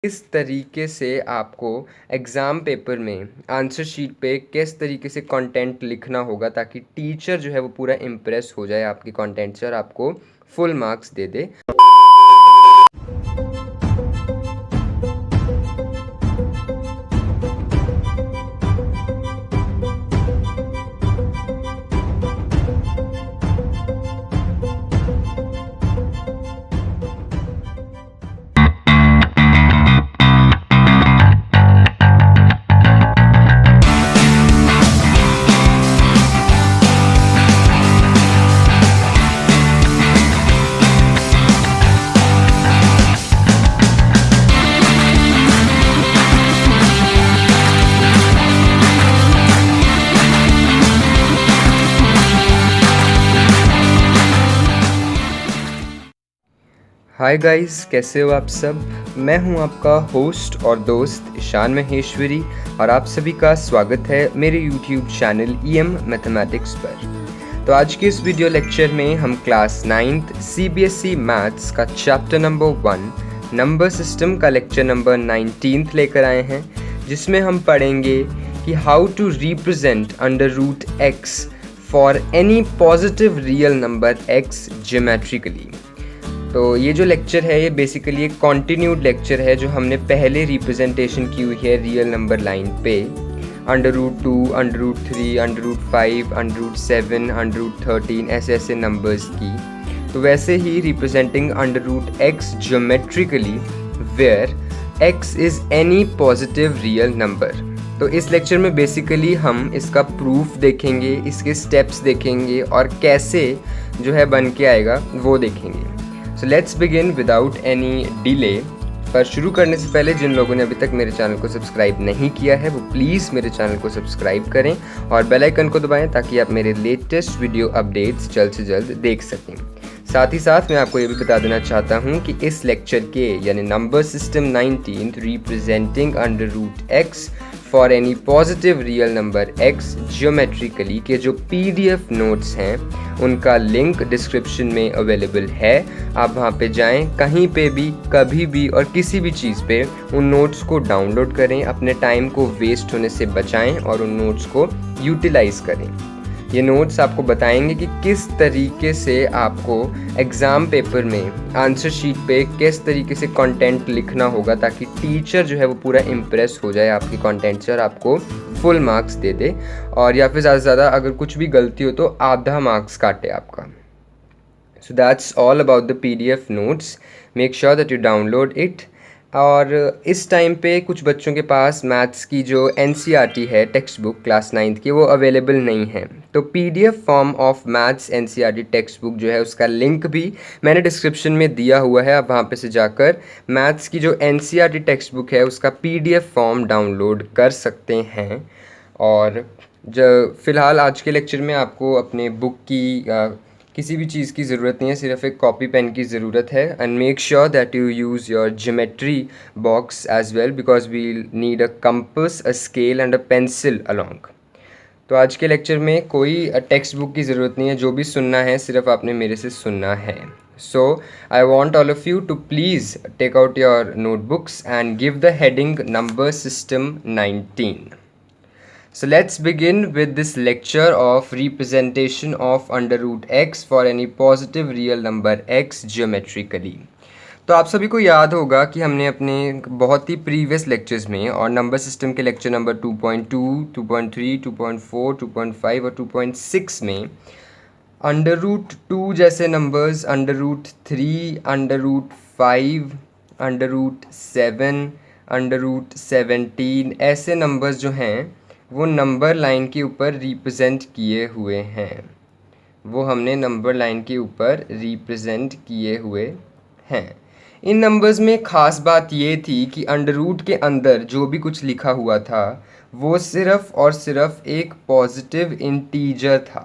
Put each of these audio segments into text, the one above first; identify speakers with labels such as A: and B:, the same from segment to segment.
A: किस तरीके से आपको एग्ज़ाम पेपर में आंसर शीट पे किस तरीके से कंटेंट लिखना होगा ताकि टीचर जो है वो पूरा इम्प्रेस हो जाए आपके कंटेंट से और आपको फुल मार्क्स दे दे। हाय गाइस, कैसे हो आप सब। मैं हूं आपका होस्ट और दोस्त ईशान महेश्वरी और आप सभी का स्वागत है मेरे यूट्यूब चैनल EM मैथमेटिक्स पर। तो आज के इस वीडियो लेक्चर में हम क्लास 9th CBSE मैथ्स का चैप्टर नंबर 1 नंबर सिस्टम का लेक्चर नंबर 19 लेकर आए हैं, जिसमें हम पढ़ेंगे कि how to represent under root x for any positive real number x geometrically. तो ये जो लेक्चर है ये बेसिकली एक कॉन्टिन्यूड लेक्चर है जो हमने पहले रिप्रेजेंटेशन की हुई है रियल नंबर लाइन पे, under root 2, under root 3, under root 5, under root 7, under root 13 ऐसे ऐसे नंबर्स की। तो वैसे ही representing under root x geometrically where x is any positive real number. तो इस लेक्चर में बेसिकली हम इसका प्रूफ देखेंगे, इसके स्टेप्स देखेंगे और कैसे जो है बन के आएगा वो देखेंगे। So let's begin without any delay. पर शुरू करने से पहले जिन लोगों ने अभी तक मेरे चैनल को सब्सक्राइब नहीं किया है वो प्लीज़ मेरे चैनल को सब्सक्राइब करें और बेल आइकन को दबाएं ताकि आप मेरे लेटेस्ट वीडियो अपडेट्स जल्द से जल्द देख सकें। साथ ही साथ मैं आपको ये भी बता देना चाहता हूँ कि इस लेक्चर के यानी number system 19 representing under root x for any positive real number x geometrically के जो PDF नोट्स हैं उनका लिंक डिस्क्रिप्शन में अवेलेबल है। आप वहाँ पे जाएं, कहीं पे भी कभी भी और किसी भी चीज़ पे उन नोट्स को डाउनलोड करें, अपने टाइम को वेस्ट होने से बचाएं और उन नोट्स को यूटिलाइज़ करें। ये नोट्स आपको बताएंगे कि किस तरीके से आपको एग्ज़ाम पेपर में आंसर शीट पे किस तरीके से कंटेंट लिखना होगा ताकि टीचर जो है वो पूरा इम्प्रेस हो जाए आपके कंटेंट से और आपको फुल मार्क्स दे दे, और या फिर ज़्यादा से ज़्यादा अगर कुछ भी गलती हो तो आधा मार्क्स काटे आपका। सो that's all about the PDF notes. Make sure that you download it. और इस टाइम पे कुछ बच्चों के पास मैथ्स की जो NCERT है टेक्स्ट बुक क्लास 9th की वो अवेलेबल नहीं है। तो PDF form of maths NCERT text book जो है उसका लिंक भी मैंने डिस्क्रिप्शन में दिया हुआ है। आप वहाँ पे से जाकर मैथ्स की जो NCERT टेक्स्ट बुक है उसका PDF फॉर्म डाउनलोड कर सकते हैं। और जो फ़िलहाल आज के लेक्चर में आपको अपने बुक की किसी भी चीज़ की ज़रूरत नहीं है, सिर्फ एक कॉपी पेन की ज़रूरत है। And make sure that you use your geometry box as well because we need a compass, a scale and a pencil along. तो आज के लेक्चर में कोई टेक्स्ट बुक की ज़रूरत नहीं है, जो भी सुनना है सिर्फ आपने मेरे से सुनना है। So I want all of you to please take out your notebooks and give the heading number system 19. So let's begin with this lecture of representation of under root x for any positive real number x geometrically. तो आप सभी को याद होगा कि हमने अपने बहुत ही प्रीवियस लेक्चर्स में और नंबर सिस्टम के लेक्चर नंबर 2.2, 2.3, 2.4, 2.5 और 2.6 में अंडर रूट 2 जैसे numbers, under root 3, under root 5, under root 7, under root 17 ऐसे नंबर्स जो हैं वो नंबर लाइन के ऊपर रिप्रेजेंट किए हुए हैं। वो हमने नंबर लाइन के ऊपर रिप्रेजेंट किए हुए हैं। इन नंबर्स में ख़ास बात ये थी कि अंडर रूट के अंदर जो भी कुछ लिखा हुआ था वो सिर्फ़ और सिर्फ एक पॉजिटिव इंटीजर था।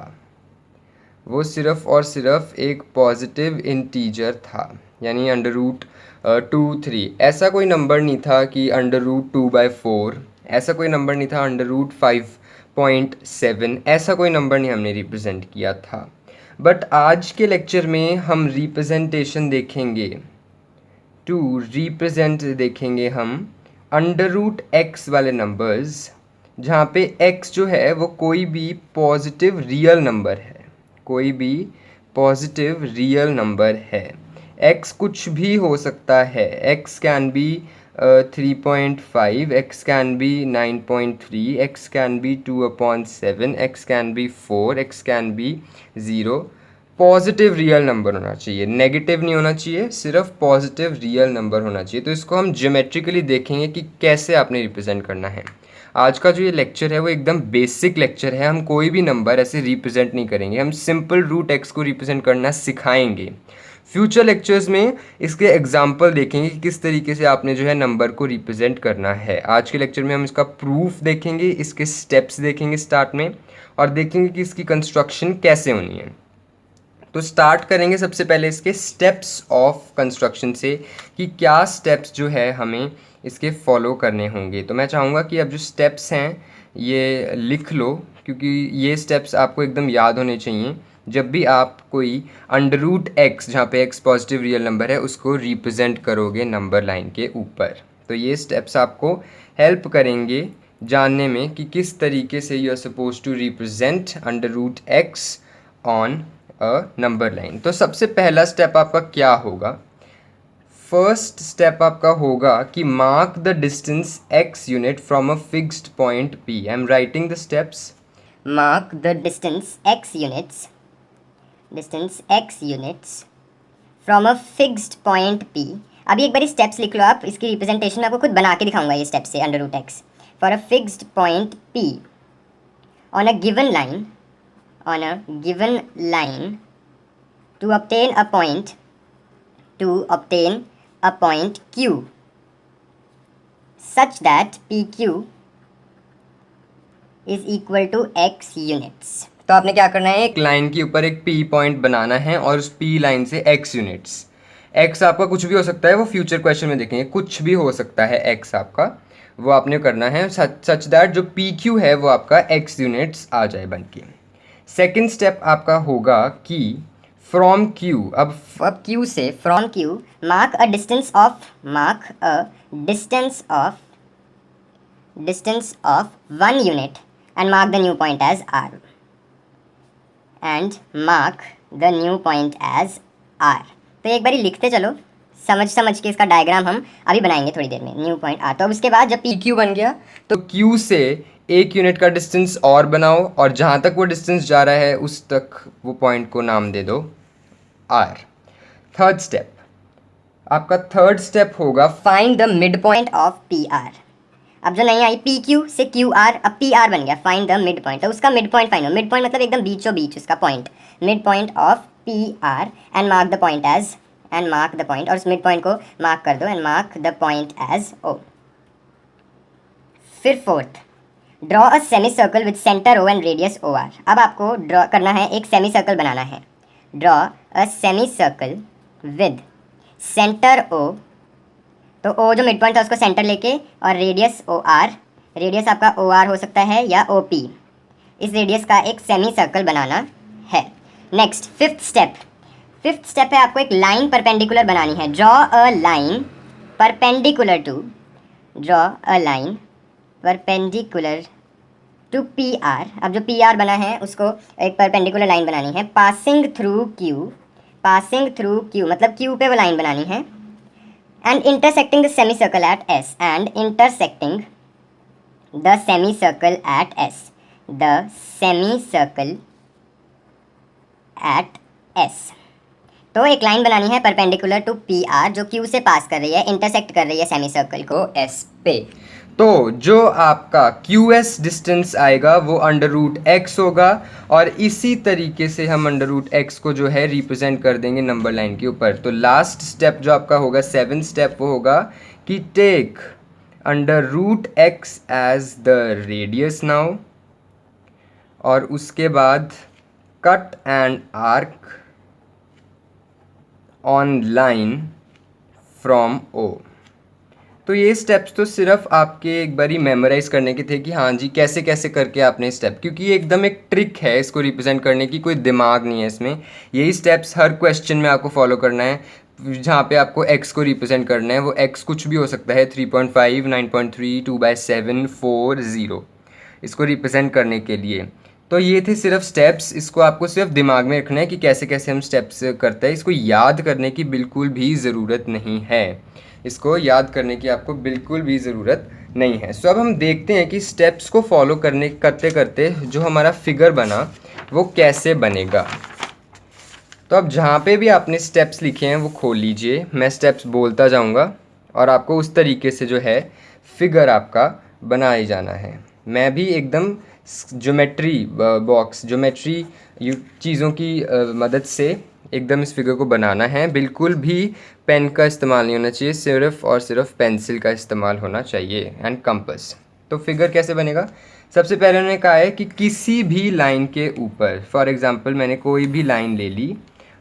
A: वो सिर्फ़ और सिर्फ एक पॉजिटिव इंटीजर था, यानी अंडर रूट 2, 3 ऐसा कोई नंबर नहीं था कि अंडर रूट 2/4, ऐसा कोई नंबर नहीं था अंडर रूट 5.7, ऐसा कोई नंबर नहीं हमने रिप्रेजेंट किया था। बट आज के लेक्चर में हम रिप्रेजेंटेशन देखेंगे टू रिप्रेजेंट देखेंगे हम अंडर रूट एक्स वाले नंबर्स, जहाँ पे x जो है वो कोई भी पॉजिटिव रियल नंबर है, कोई भी पॉजिटिव रियल नंबर है। x कुछ भी हो सकता है, x can be 3.5, x can be 9.3, x can be 2/7, x can be 4, x can be 0। Positive real number होना चाहिए, नेगेटिव नहीं होना चाहिए, सिर्फ पॉजिटिव रियल नंबर होना चाहिए। तो इसको हम ज्योमेट्रिकली देखेंगे कि कैसे आपने रिप्रेजेंट करना है। आज का जो ये लेक्चर है वो एकदम बेसिक लेक्चर है, हम कोई भी नंबर ऐसे रिप्रेजेंट नहीं करेंगे, हम सिंपल रूट एक्स को रिप्रेजेंट करना सिखाएंगे। फ्यूचर लेक्चर्स में इसके एग्जाम्पल देखेंगे कि किस तरीके से आपने जो है नंबर को रिप्रेजेंट करना है। आज के लेक्चर में हम इसका प्रूफ देखेंगे, इसके स्टेप्स देखेंगे स्टार्ट में, और देखेंगे कि इसकी कंस्ट्रक्शन कैसे होनी है। तो स्टार्ट करेंगे सबसे पहले इसके स्टेप्स ऑफ कंस्ट्रक्शन से, कि क्या स्टेप्स जो है हमें इसके फॉलो करने होंगे। तो मैं चाहूँगा कि अब जो स्टेप्स हैं ये लिख लो, क्योंकि ये स्टेप्स आपको एकदम याद होने चाहिए जब भी आप कोई अंडर रूट एक्स, जहाँ पे एक्स पॉजिटिव रियल नंबर है, उसको रिप्रेजेंट करोगे नंबर लाइन के ऊपर। तो ये स्टेप्स आपको हेल्प करेंगे जानने में कि किस तरीके से you are suppose to represent under root x on a number line. तो सबसे पहला स्टेप आपका क्या होगा? फर्स्ट स्टेप आपका होगा कि mark the distance x unit from a fixed point p। I am writing the steps.
B: Mark the distance x units from a fixed point p। अभी एक बार स्टेप्स लिख लो आप, इसकी रिप्रेजेंटेशन आपको खुद बना के दिखाऊंगा ये स्टेप से। Under root x for a fixed point p on a given line to obtain a point q such that pq is equal to x units।
A: तो आपने क्या करना है, एक लाइन के ऊपर एक p पॉइंट बनाना है और उस p लाइन से x यूनिट्स। x आपका कुछ भी हो सकता है, वो फ्यूचर क्वेश्चन में देखेंगे, कुछ भी हो सकता है x आपका, वो आपने करना है सच दैट जो pq है वो आपका x यूनिट्स आ जाए बन के। सेकेंड स्टेप आपका होगा कि फ्रॉम q, अब
B: q से from q mark a distance of 1 unit and mark the new point as r। तो एक बारी लिखते चलो, समझ के इसका डायग्राम हम अभी बनाएंगे थोड़ी देर में। न्यू पॉइंट r, तो अब उसके बाद जब
A: pq बन गया तो q से एक यूनिट का डिस्टेंस और बनाओ, और जहाँ तक वो डिस्टेंस जा रहा है उस तक वो पॉइंट को नाम दे दो r। थर्ड स्टेप, आपका थर्ड स्टेप होगा
B: find the mid point of pr। अब जो नहीं आई pq से qr, अब pr बन गया, फाइंड द मिड पॉइंट। तो उसका मिड पॉइंट फाइंड हो, मिड पॉइंट मतलब एकदम बीचों बीच उसका point, midpoint of pr and mark the point और उस मिड पॉइंट को मार्क कर दो and mark the point as o। फिर fourth, draw a semicircle with centre o and radius OR। अब आपको ड्रॉ करना है, एक सेमी सर्कल बनाना है। Draw a semicircle with centre o, तो o जो मिड पॉइंट है उसको सेंटर लेके, और रेडियस OR, रेडियस आपका OR हो सकता है या OP, इस रेडियस का एक सेमी सर्कल बनाना है। नेक्स्ट फिफ्थ स्टेप है आपको एक लाइन परपेंडिकुलर बनानी है। Draw a line perpendicular to PR। अब जो PR बना है उसको एक परपेंडिकुलर लाइन बनानी है, पासिंग थ्रू Q मतलब Q पे वो लाइन बनानी है, and intersecting the semi circle eight S। तो एक लाइन बनानी है परपेंडिकुलर टू PR जो Q से पास कर रही है, इंटरसेक्ट कर रही है सेमी सर्कल को S पे।
A: तो जो आपका QS डिस्टेंस आएगा वो अंडर रूट एक्स होगा, और इसी तरीके से हम अंडर रूट एक्स को जो है रिप्रेजेंट कर देंगे नंबर लाइन के ऊपर। तो लास्ट स्टेप जो आपका होगा, सेवेंथ स्टेप, वो होगा कि take under root x as the radius now, और उसके बाद cut and arc on line from O। तो ये स्टेप्स तो सिर्फ आपके एक बारी मेमोराइज करने के थे कि हाँ जी कैसे कैसे करके आपने स्टेप, क्योंकि ये एकदम एक ट्रिक है इसको रिप्रेजेंट करने की, कोई दिमाग नहीं है इसमें। यही स्टेप्स हर क्वेश्चन में आपको फॉलो करना है। जहाँ पे आपको x को रिप्रेजेंट करना है वो x कुछ भी हो सकता है, 3.5, 9.3, 2/7, 4, 0, इसको रिप्रेजेंट करने के लिए। तो ये थे सिर्फ स्टेप्स, इसको आपको सिर्फ दिमाग में रखना है कि कैसे कैसे हम स्टेप्स करते हैं। इसको याद करने की बिल्कुल भी ज़रूरत नहीं है, इसको याद करने की आपको बिल्कुल भी ज़रूरत नहीं है। सो अब हम देखते हैं कि स्टेप्स को फॉलो करते करते जो हमारा फिगर बना वो कैसे बनेगा। तो अब जहाँ पे भी आपने स्टेप्स लिखे हैं वो खोल लीजिए, मैं स्टेप्स बोलता जाऊँगा और आपको उस तरीके से जो है फिगर आपका बनाए जाना है। मैं भी एकदम ज्योमेट्री चीज़ों की मदद से एकदम इस फिगर को बनाना है। बिल्कुल भी पेन का इस्तेमाल नहीं होना चाहिए, सिर्फ और सिर्फ पेंसिल का इस्तेमाल होना चाहिए एंड कंपास। तो फिगर कैसे बनेगा? सबसे पहले उन्होंने कहा है कि किसी भी लाइन के ऊपर, फॉर एग्ज़ाम्पल मैंने कोई भी लाइन ले ली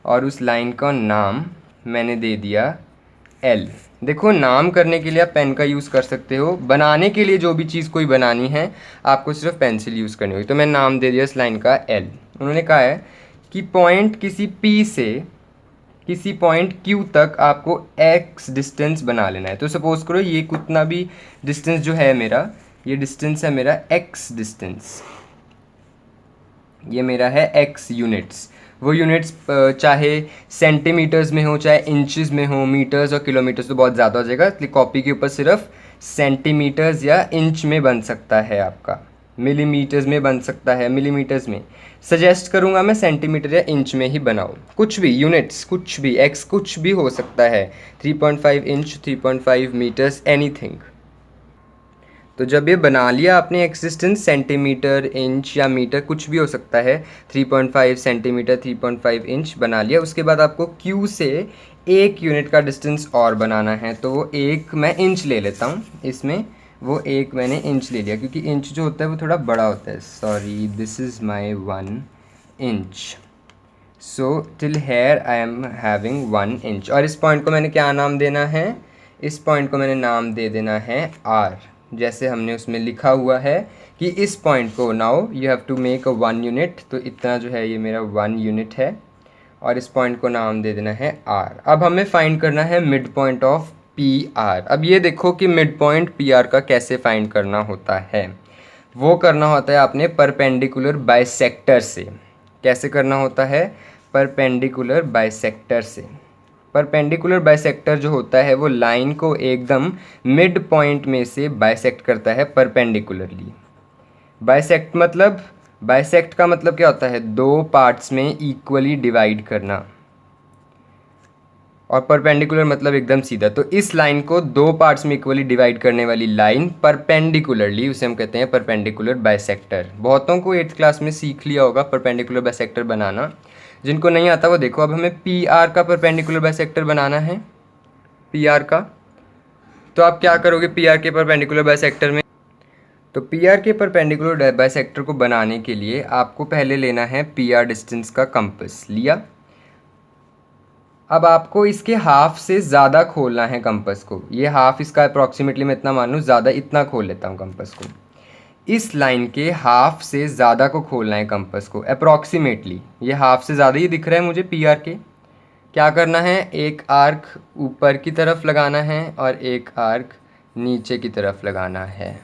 A: और उस लाइन का नाम मैंने दे दिया एल। देखो, नाम करने के लिए आप पेन का यूज़ कर सकते हो, बनाने के लिए जो भी चीज़ कोई बनानी है आपको सिर्फ पेंसिल यूज़ करनी होगी। तो मैं नाम दे दिया इस लाइन का एल। उन्होंने कहा है कि पॉइंट किसी पी से किसी पॉइंट क्यू तक आपको एक्स डिस्टेंस बना लेना है। तो सपोज़ करो ये कितना भी डिस्टेंस जो है मेरा, ये डिस्टेंस है मेरा एक्स डिस्टेंस, ये मेरा है एक्स यूनिट्स। वो यूनिट्स चाहे सेंटीमीटर्स में हो, चाहे इंचेस में हो, मीटर्स और किलोमीटर्स तो बहुत ज़्यादा हो जाएगा, इसलिए कॉपी के ऊपर सिर्फ सेंटीमीटर्स या इंच में बन सकता है आपका, मिलीमीटर्स में बन सकता है, मिलीमीटर्स में। सजेस्ट करूँगा मैं सेंटीमीटर या इंच में ही बनाओ, कुछ भी यूनिट्स, कुछ भी एक्स कुछ भी हो सकता है, 3.5 इंच, 3.5 मीटर्स, एनीथिंग। तो जब ये बना लिया आपने एक्स डिस्टेंस, सेंटीमीटर, इंच या मीटर कुछ भी हो सकता है, 3.5 सेंटीमीटर, 3.5 इंच बना लिया, उसके बाद आपको क्यू से एक यूनिट का डिस्टेंस और बनाना है। तो वो एक मैं इंच ले लेता हूँ इसमें, वो एक मैंने इंच ले लिया क्योंकि इंच जो होता है वो थोड़ा बड़ा होता है। Sorry, this is my 1 inch. So till here I am having 1 inch. और इस पॉइंट को मैंने क्या नाम देना है? इस पॉइंट को मैंने नाम दे देना है आर, जैसे हमने उसमें लिखा हुआ है कि इस पॉइंट को now you have to make a 1 unit. तो इतना जो है ये मेरा 1 यूनिट है और इस पॉइंट को नाम दे देना है आर। अब हमें फाइंड करना है mid point of P R. अब ये देखो कि मिड पॉइंट पी आर का कैसे फाइंड करना होता है। वो करना होता है आपने परपेंडिकुलर बाइसेक्टर से। कैसे करना होता है? परपेंडिकुलर बाइसेक्टर से। परपेंडिकुलर बाइसेक्टर जो होता है वो लाइन को एकदम मिड पॉइंट में से बाइसेक्ट करता है परपेंडिकुलरली। बाइसेक्ट का मतलब क्या होता है? दो पार्ट्स में इक्वली डिवाइड करना, और परपेंडिकुलर मतलब एकदम सीधा। तो इस लाइन को दो पार्ट्स में इक्वली डिवाइड करने वाली लाइन परपेंडिकुलरली, उसे हम कहते हैं परपेंडिकुलर बाइसेक्टर। बहुतों को 8th क्लास में सीख लिया होगा परपेंडिकुलर बाइसेक्टर बनाना, जिनको नहीं आता वो देखो। अब हमें पी आर का परपेंडिकुलर बाइसेक्टर बनाना है, पी आर का। तो आप क्या करोगे पी आर के परपेंडिकुलर बाइसेक्टर में? तो पी आर के परपेंडिकुलर बाइसेक्टर को बनाने के लिए आपको पहले लेना है पी आर डिस्टेंस का कंपास। लिया। अब आपको इसके हाफ से ज़्यादा खोलना है कंपास को। ये हाफ इसका अप्रॉक्सीमेटली मैं इतना मान लूँ, ज़्यादा इतना खोल लेता हूँ कंपास को। इस लाइन के हाफ से ज़्यादा को खोलना है कंपास को अप्रॉक्सीमेटली। ये हाफ से ज़्यादा ही दिख रहा है मुझे पी आर के। क्या करना है? एक आर्क ऊपर की तरफ लगाना है और एक आर्क नीचे की तरफ लगाना है।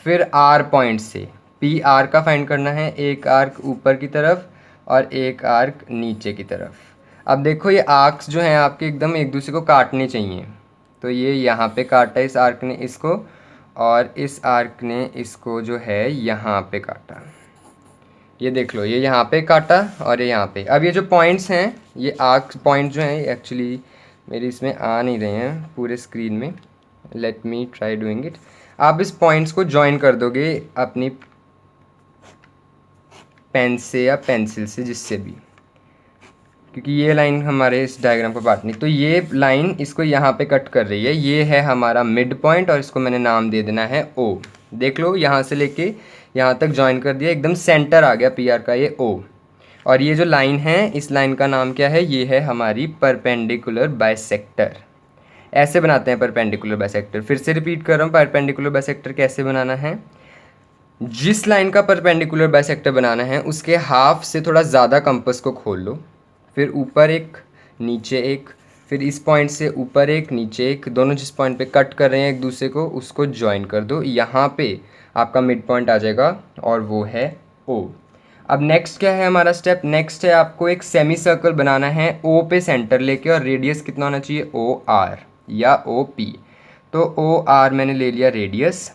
A: फिर आर पॉइंट से पी आर का फाइंड करना है, एक आर्क ऊपर की तरफ और एक आर्क नीचे की तरफ। अब देखो ये आर्क्स जो हैं आपके एकदम एक दूसरे को काटने चाहिए। तो ये यहाँ पे काटा इस आर्क ने इसको, और इस आर्क ने इसको जो है यहाँ पे काटा। ये देख लो, ये यहाँ पे काटा और ये यहाँ पे। अब ये जो पॉइंट्स हैं, ये आर्क पॉइंट जो हैं एक्चुअली मेरी इसमें आ नहीं रहे हैं पूरे स्क्रीन में। Let me try doing it. आप इस पॉइंट्स को ज्वाइन कर दोगे अपनी पेन से या पेंसिल से, जिससे भी, क्योंकि ये लाइन हमारे इस डायग्राम को काटनी। तो ये लाइन इसको यहाँ पे कट कर रही है, ये है हमारा मिड पॉइंट और इसको मैंने नाम दे देना है ओ। देख लो, यहाँ से लेके यहाँ तक ज्वाइन कर दिया, एकदम सेंटर आ गया पी आर का ये ओ। और ये जो लाइन है, इस लाइन का नाम क्या है? ये है हमारी परपेंडिकुलर बाइसेक्टर। ऐसे बनाते हैं परपेंडिकुलर बाइसेक्टर। फिर से रिपीट कर रहा हूँ, परपेंडिकुलर बाइसेक्टर कैसे बनाना है? जिस लाइन का परपेंडिकुलर बाइसेक्टर बनाना है उसके हाफ से थोड़ा ज़्यादा कंपास को खोल लो, फिर ऊपर एक, नीचे एक, फिर इस पॉइंट से ऊपर एक, नीचे एक, दोनों जिस पॉइंट पे कट कर रहे हैं एक दूसरे को उसको ज्वाइन कर दो। यहाँ पे आपका मिड पॉइंट आ जाएगा और वो है ओ। अब नेक्स्ट क्या है हमारा स्टेप? नेक्स्ट है आपको एक सेमी सर्कल बनाना है ओ पे सेंटर लेके, और रेडियस कितना होना चाहिए? ओ आर या ओ पी। तो ओ आर मैंने ले लिया रेडियस,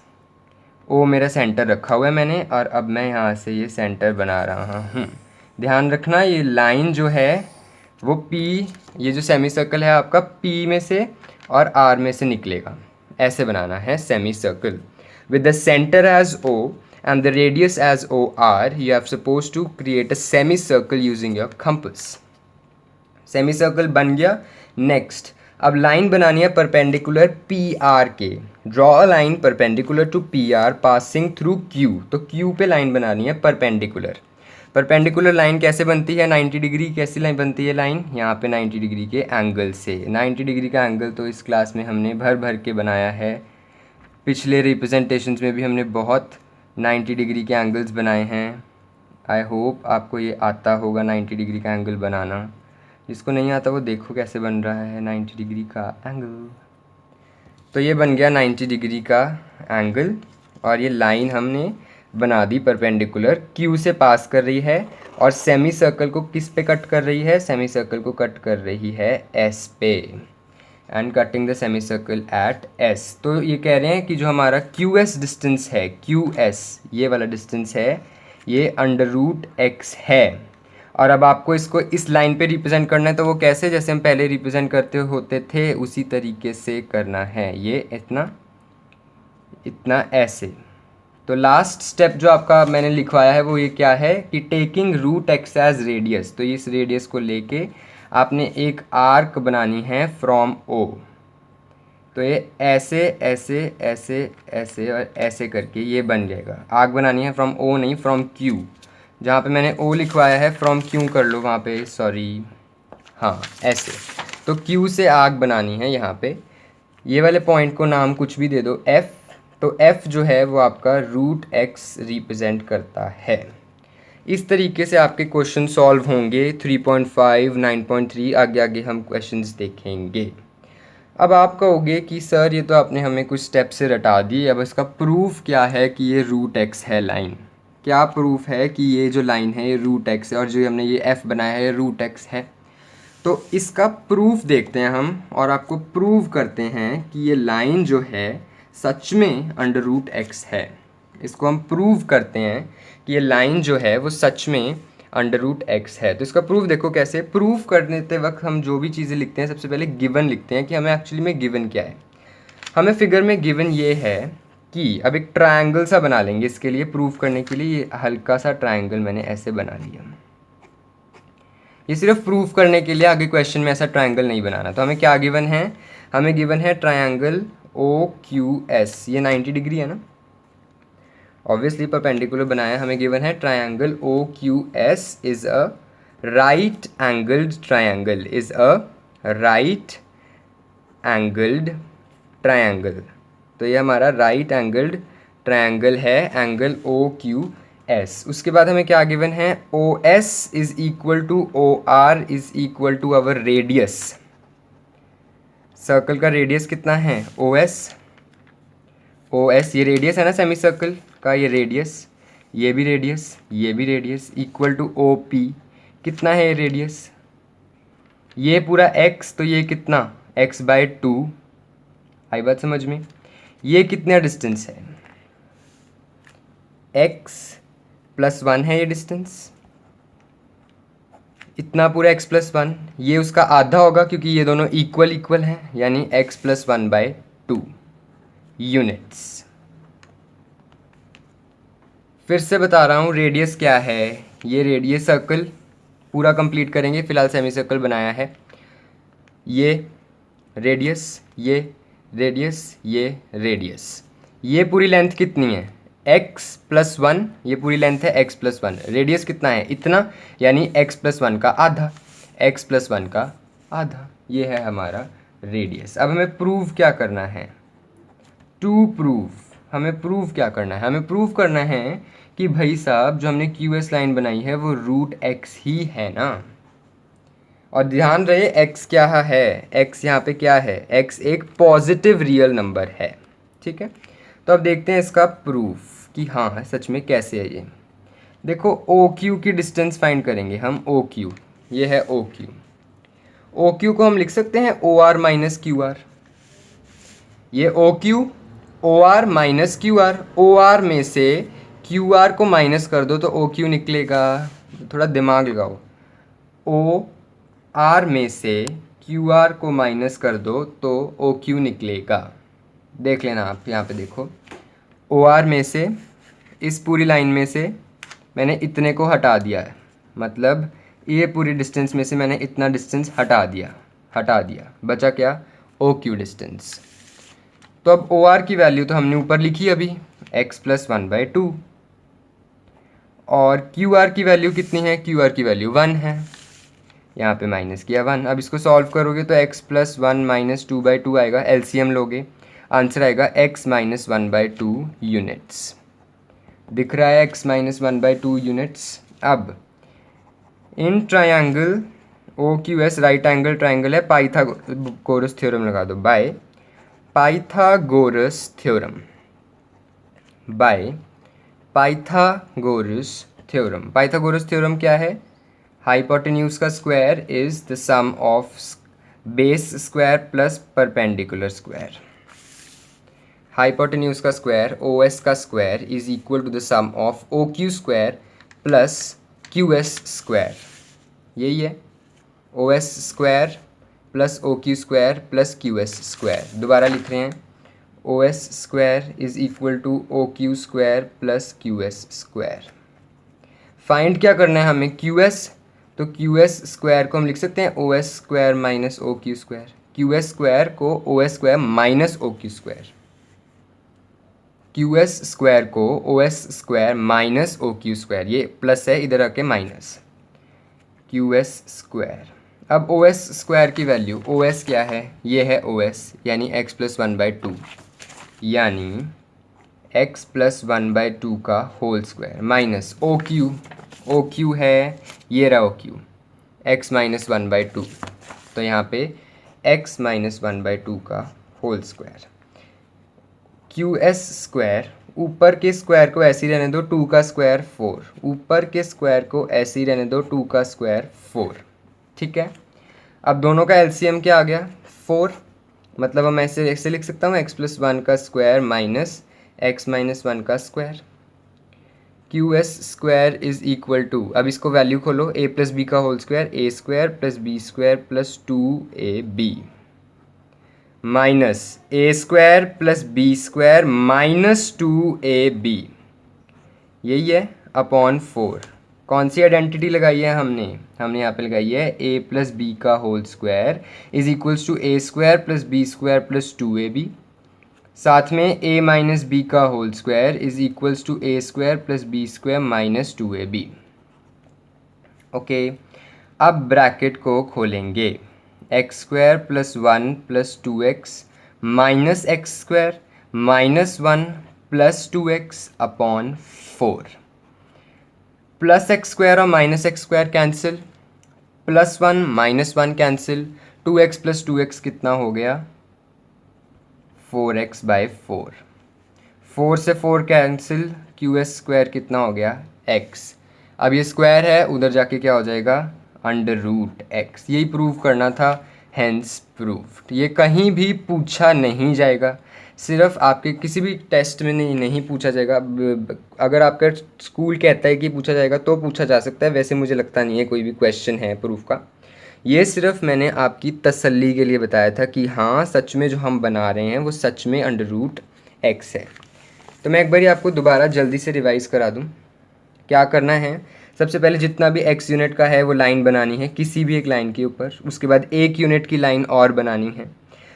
A: ओ मेरा सेंटर रखा हुआ है मैंने, और अब मैं यहाँ से ये सेंटर बना रहा हूँ। ध्यान रखना ये लाइन जो है वो पी, ये जो सेमी सर्कल है आपका पी में से और आर में से निकलेगा, ऐसे बनाना है semicircle with the centre as O and the radius as OR. You have supposed to create a semicircle using your compass. Semicircle बन गया। नेक्स्ट अब लाइन बनानी है परपेंडिकुलर पी आर के। Draw a line perpendicular to P R passing through Q. तो Q पे line बनानी है परपेंडिकुलर। परपेंडिकुलर लाइन कैसे बनती है? 90 डिग्री। कैसी लाइन बनती है लाइन? यहाँ पे 90 डिग्री के एंगल से। 90 डिग्री का एंगल तो इस क्लास में हमने भर भर के बनाया है, पिछले रिप्रेजेंटेशंस में भी हमने बहुत 90 डिग्री के एंगल्स बनाए हैं। आई होप आपको ये आता होगा 90 डिग्री का एंगल बनाना। जिसको नहीं आता वो देखो कैसे बन रहा है 90 डिग्री का एंगल। तो ये बन गया 90 डिग्री का एंगल, और ये लाइन हमने बना दी परपेंडिकुलर, क्यू से पास कर रही है, और सेमी सर्कल को किस पे कट कर रही है? सेमी सर्कल को कट कर रही है एस पे, and cutting the semi circle eight S. तो ये कह रहे हैं कि जो हमारा क्यू एस डिस्टेंस है, क्यू एस ये वाला डिस्टेंस है, ये अंडर रूट एक्स है। और अब आपको इसको इस लाइन पे रिप्रेजेंट करना है, तो वो कैसे? जैसे हम पहले रिप्रेजेंट करते होते थे उसी तरीके से करना है। ये इतना इतना ऐसे। तो लास्ट स्टेप जो आपका मैंने लिखवाया है वो ये क्या है कि taking root x as radius. तो इस रेडियस को लेके आपने एक आर्क बनानी है फ्रॉम ओ। तो ये ऐसे ऐसे ऐसे ऐसे और ऐसे करके ये बन जाएगा। आर्क बनानी है फ्रॉम ओ नहीं, फ्रॉम क्यू। जहाँ पे मैंने ओ लिखवाया है फ्रॉम क्यू कर लो वहाँ पे, सॉरी, हाँ ऐसे। तो क्यू से आर्क बनानी है यहाँ पे। ये वाले पॉइंट को नाम कुछ भी दे दो, एफ। तो एफ जो है वो आपका रूट एक्स रिप्रेजेंट करता है। इस तरीके से आपके क्वेश्चन सॉल्व होंगे 3.5, 9.3, आगे आगे हम क्वेश्चंस देखेंगे। अब आप कहोगे कि सर ये तो आपने हमें कुछ स्टेप से रटा दी, अब इसका प्रूफ क्या है कि ये रूट एक्स है लाइन? क्या प्रूफ है कि ये जो लाइन है ये रूट एक्स है, और जो हमने ये एफ बनाया है ये रूट एक्स है? तो इसका प्रूफ देखते हैं हम, और आपको प्रूव करते हैं कि ये लाइन जो है सच में अंडर रूट एक्स है। इसको हम प्रूव करते हैं कि ये लाइन जो है वो सच में अंडर रूट एक्स है। तो इसका प्रूफ देखो कैसे। प्रूफ करने वक्त हम जो भी चीज़ें लिखते हैं सबसे पहले गिवन लिखते हैं कि हमें एक्चुअली में गिवन क्या है। हमें फिगर में गिवन ये है कि अब एक ट्रायंगल सा बना लेंगे इसके लिए प्रूफ करने के लिए। ये हल्का सा ट्रायंगल मैंने ऐसे बना लिया। ये सिर्फ प्रूफ करने के लिए, आगे क्वेश्चन में ऐसा ट्रायंगल नहीं बनाना। तो हमें क्या गिवन है? हमें गिवन है ट्रायंगल ओ क्यू एस। ये 90 डिग्री है ना, ऑब्वियसली परपेंडिकुलर बनाया। हमें गिवन है triangle O Q S is a right angled triangle, is a right angled triangle. तो ये हमारा राइट एंगल्ड ट्रायंगल है, एंगल ओ क्यू एस। उसके बाद हमें क्या गिवन है? O S is equal to O R is equal to our radius. Circle का रेडियस कितना है? O S. ओ एस ये रेडियस है ना सेमी सर्कल का, ये रेडियस, ये भी रेडियस, ये भी radius, equal to O P. कितना है ये रेडियस? ये पूरा एक्स, तो ये कितना? x/2। आई बात समझ में? ये कितना डिस्टेंस है? x+1 है ये डिस्टेंस, इतना पूरा x+1। ये उसका आधा होगा क्योंकि ये दोनों इक्वल इक्वल हैं, यानी x+1/2 यूनिट्स। फिर से बता रहा हूँ रेडियस क्या है। ये रेडियस सर्कल पूरा कंप्लीट करेंगे, फिलहाल सेमी सर्कल बनाया है। ये रेडियस, ये रेडियस, ये रेडियस। ये पूरी लेंथ कितनी है? x+1। ये पूरी लेंथ है x+1। रेडियस कितना है? इतना, यानी x+1 का आधा, x+1 का आधा। ये है हमारा रेडियस। अब हमें प्रूव क्या करना है? टू प्रूफ हमें प्रूव क्या करना है? हमें प्रूव करना है कि भाई साहब जो हमने क्यू एस लाइन बनाई है वो रूट एक्स ही है ना। और ध्यान रहे x क्या है, x यहाँ पे क्या है, x एक पॉजिटिव रियल नंबर है। ठीक है, तो अब देखते हैं इसका प्रूफ कि हाँ सच में कैसे है ये। देखो OQ की डिस्टेंस फाइंड करेंगे हम, OQ ये है OQ। OQ को हम लिख सकते हैं OR माइनस QR। ये OQ OR minus QR, OR में से QR को माइनस कर दो तो OQ निकलेगा। थोड़ा दिमाग लगाओ, OR में से QR को माइनस कर दो तो OQ निकलेगा। देख लेना आप, यहाँ पे देखो OR में से इस पूरी लाइन में से मैंने इतने को हटा दिया है, मतलब ये पूरी डिस्टेंस में से मैंने इतना डिस्टेंस हटा दिया, बचा क्या, OQ डिस्टेंस। तो अब OR की वैल्यू तो हमने ऊपर लिखी अभी, x + 1/2, और QR की वैल्यू कितनी है, QR की वैल्यू 1 है, यहाँ पे माइनस किया 1। अब इसको सॉल्व करोगे तो x + 1 - 2/2 आएगा, LCM लोगे, आंसर आएगा x - 1/2 यूनिट्स। दिख रहा है x - 1/2 यूनिट्स। अब इन triangle OQS right angle triangle है, पाइथागोरस थ्योरम लगा दो, बाय पाइथागोरस थ्योरम क्या है, हाइपोटेन्यूज का square is the sum of base square plus perpendicular square. Hypotenuse का स्क्वायर OS का square is equal to the sum of OQ square plus QS square. यही है, OS square plus OQ square plus QS square. दोबारा लिख रहे हैं, OS square is equal to OQ square plus QS square. Find क्या करना है हमें, QS, तो QS स्क्वायर को हम लिख सकते हैं OS square minus OQ square, QS square को OS square minus OQ square, QS square को OS square minus OQ square, ये प्लस है इधर आके माइनस, QS स्क्वायर। अब OS स्क्वायर की वैल्यू, OS क्या है, ये है OS यानी x + 1/2, यानी x + 1/2 का होल स्क्वायर माइनस OQ है, ये रहा OQ, x - 1/2, तो यहाँ पे x - 1/2 का होल स्क्वायर। QS स्क्वायर, ऊपर के स्क्वायर को ऐसे ही रहने दो, 2 का स्क्वायर 4, ऊपर के स्क्वायर को ऐसे ही रहने दो, 2 का स्क्वायर 4। ठीक है, अब दोनों का LCM क्या आ गया, 4, मतलब हम ऐसे लिख सकता हूँ x + 1 का स्क्वायर माइनस x - 1 का square. QS square is equal to, अब इसको वैल्यू खोलो, a + b का whole square, a square + b square + 2ab minus a square + b square minus 2ab, यही है, अपॉन 4। कौन सी आइडेंटिटी लगाई है हमने यहाँ पे लगाई है a + b का whole square is equals to a square + b square + 2ab, साथ में a - b का whole square is equals to a square + b square minus 2ab। Okay, अब ब्रैकेट को खोलेंगे, x square + 1 + 2x minus x square minus 1 + 2x upon 4, plus x square और minus x square cancel, +1 - 1 cancel, 2x + 2x कितना हो गया, 4x/4, 4 से 4 cancel, QS square कितना हो गया, x। अब ये स्क्वायर है, उधर जाके क्या हो जाएगा, √x। यही प्रूव करना था, हेंस प्रूव्ड। ये कहीं भी पूछा नहीं जाएगा, सिर्फ आपके किसी भी टेस्ट में नहीं पूछा जाएगा। अगर आपका स्कूल कहता है कि पूछा जाएगा तो पूछा जा सकता है, वैसे मुझे लगता नहीं है कोई भी क्वेश्चन है प्रूफ का। ये सिर्फ मैंने आपकी तसल्ली के लिए बताया था कि हाँ सच में जो हम बना रहे हैं वो सच में √x है। तो मैं एक बार आपको दोबारा जल्दी से रिवाइज़ करा दूँ। क्या करना है, सबसे पहले जितना भी x यूनिट का है वो लाइन बनानी है किसी भी एक लाइन के ऊपर, उसके बाद 1 यूनिट की लाइन और बनानी है,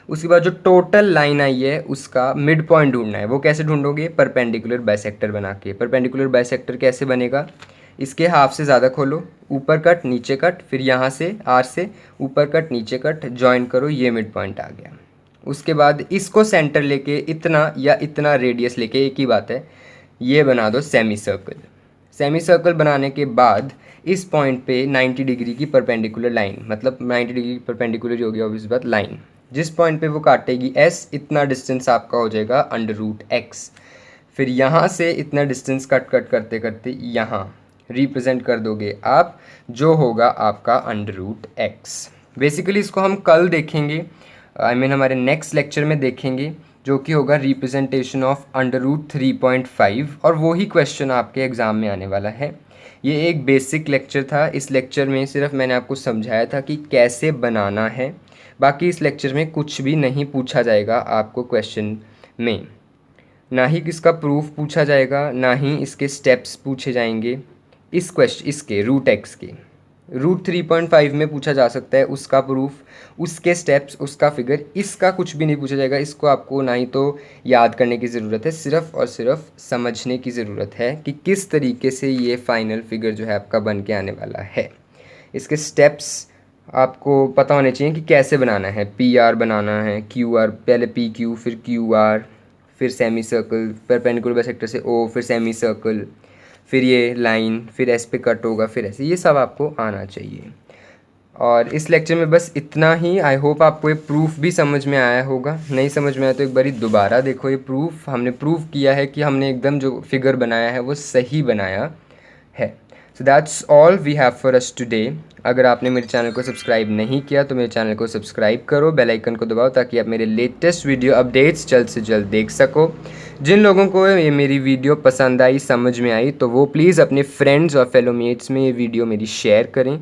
A: उसके बाद जो टोटल लाइन आई है उसका मिड पॉइंट ढूंढना है। वो कैसे ढूंढोगे, परपेंडिकुलर बाइसेक्टर बना के। परपेंडिकुलर बाइसेक्टर कैसे बनेगा, इसके हाफ से ज़्यादा खोलो, ऊपर कट नीचे कट, फिर यहाँ से R से ऊपर कट नीचे कट जॉइन करो, ये मिड पॉइंट आ गया। उसके बाद इसको सेंटर लेके इतना या इतना रेडियस लेके, एक ही बात है, ये बना दो सेमी सर्कल। सेमी सर्कल बनाने के बाद इस पॉइंट पे 90 डिग्री की परपेंडिकुलर लाइन, मतलब 90 डिग्री परपेंडिकुलर जो होगी ऑब्वियस बात लाइन, जिस पॉइंट पे वो काटेगी एस, इतना डिस्टेंस आपका हो जाएगा अंडर रूट एक्स। फिर यहाँ से इतना डिस्टेंस कट करते करते यहाँ रिप्रेजेंट कर दोगे आप, जो होगा आपका अंडर रूट एक्स। बेसिकली इसको हम कल देखेंगे, आई मीन हमारे नेक्स्ट लेक्चर में देखेंगे, जो कि होगा रिप्रेजेंटेशन ऑफ अंडर रूट 3.5, और वो ही क्वेश्चन आपके एग्ज़ाम में आने वाला है। ये एक बेसिक लेक्चर था, इस लेक्चर में सिर्फ मैंने आपको समझाया था कि कैसे बनाना है, बाकी इस लेक्चर में कुछ भी नहीं पूछा जाएगा आपको क्वेश्चन में, ना ही इसका प्रूफ पूछा जाएगा, ना ही इसके स्टेप्स पूछे जाएंगे। इसके रूट एक्स के रूट 3.5 में पूछा जा सकता है उसका प्रूफ, उसके स्टेप्स, उसका फिगर, इसका कुछ भी नहीं पूछा जाएगा। इसको आपको ना ही तो याद करने की ज़रूरत है, सिर्फ और सिर्फ समझने की ज़रूरत है कि किस तरीके से ये फाइनल फिगर जो है आपका बन के आने वाला है। इसके स्टेप्स आपको पता होने चाहिए कि कैसे बनाना है। PR बनाना है, QR, पहले PQ फिर QR, फिर सेमी सर्कल, परपेंडिकुलर बाइसेक्टर से O, फिर सेमी सर्कल, फिर ये लाइन, फिर S पे कट होगा, फिर ऐसे, ये सब आपको आना चाहिए। और इस लेक्चर में बस इतना ही। आई होप आपको ये प्रूफ भी समझ में आया होगा। नहीं समझ में आया तो एक बारी दोबारा देखो। ये प्रूफ हमने प्रूफ किया है कि हमने एकदम जो फिगर बनाया है वो सही बनाया है। So that's all we have for us today. अगर आपने मेरे चैनल को सब्सक्राइब नहीं किया तो मेरे चैनल को सब्सक्राइब करो, बेल आइकन को दबाओ, ताकि आप मेरे लेटेस्ट वीडियो अपडेट्स जल्द से जल्द देख सको। जिन लोगों को ये मेरी वीडियो पसंद आई, समझ में आई, तो वो प्लीज़ अपने फ्रेंड्स और फेलो मेट्स में ये वीडियो मेरी शेयर करें।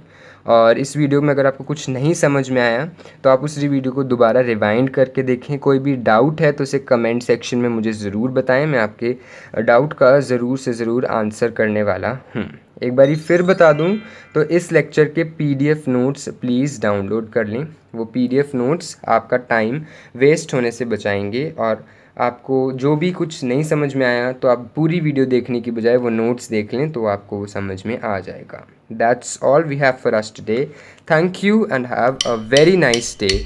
A: और इस वीडियो में अगर आपको कुछ नहीं समझ में आया तो आप उस वीडियो को दोबारा रिवाइंड करके देखें। कोई भी डाउट है तो उसे कमेंट सेक्शन में मुझे ज़रूर बताएं, मैं आपके डाउट का ज़रूर से ज़रूर आंसर करने वाला हूँ। एक बारी फिर बता दूँ तो इस लेक्चर के PDF नोट्स प्लीज़ डाउनलोड कर लें। वो PDF नोट्स आपका टाइम वेस्ट होने से बचाएंगे, और आपको जो भी कुछ नहीं समझ में आया तो आप पूरी वीडियो देखने की बजाय वो नोट्स देख लें, तो आपको वो समझ में आ जाएगा। That's all we have for us today. Thank you and have a very nice day.